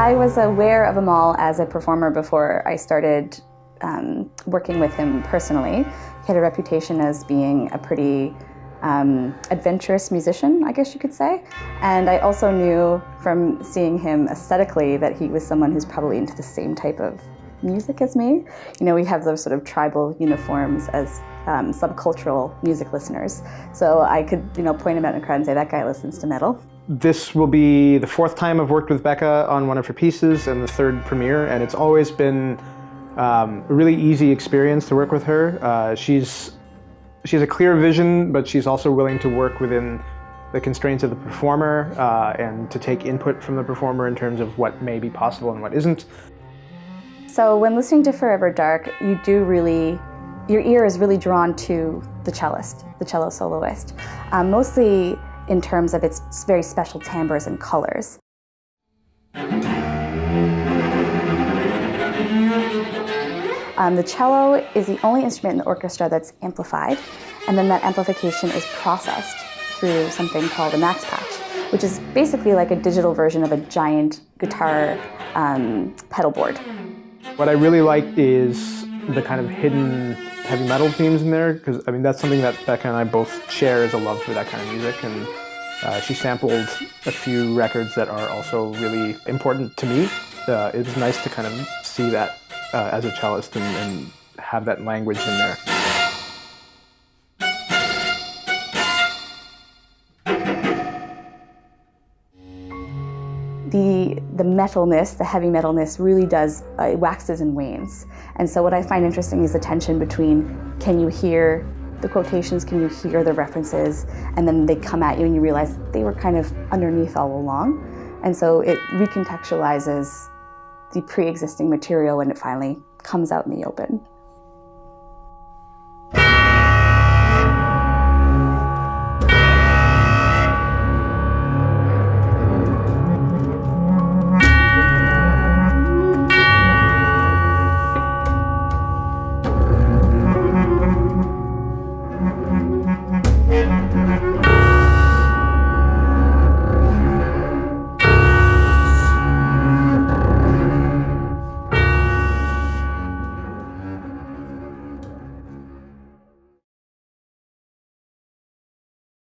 I was aware of Amahl as a performer before I started working with him personally. He had a reputation as being a pretty adventurous musician, I guess you could say. And I also knew from seeing him aesthetically that he was someone who's probably into the same type of music as me. You know, we have those sort of tribal uniforms as subcultural music listeners. So I could, you know, point him out in a crowd and say, that guy listens to metal. This will be the 4th time I've worked with Bekah on one of her pieces and the 3rd premiere, and it's always been a really easy experience to work with her. She has a clear vision, but she's also willing to work within the constraints of the performer and to take input from the performer in terms of what may be possible and what isn't. So when listening to Foreverdark, your ear is really drawn to the cellist, the cello soloist, mostly in terms of its very special timbres and colors. The cello is the only instrument in the orchestra that's amplified, and then that amplification is processed through something called a max patch, which is basically like a digital version of a giant guitar pedal board. What I really like is the kind of hidden heavy metal themes in there, because I mean that's something that Bekah and I both share as a love for that kind of music, and she sampled a few records that are also really important to me. It was nice to kind of see that as a cellist and have that language in there. The metalness, the heavy metalness really does, it waxes and wanes. And so what I find interesting is the tension between, can you hear the quotations, can you hear the references, and then they come at you and you realize they were kind of underneath all along. And so it recontextualizes the pre-existing material when it finally comes out in the open.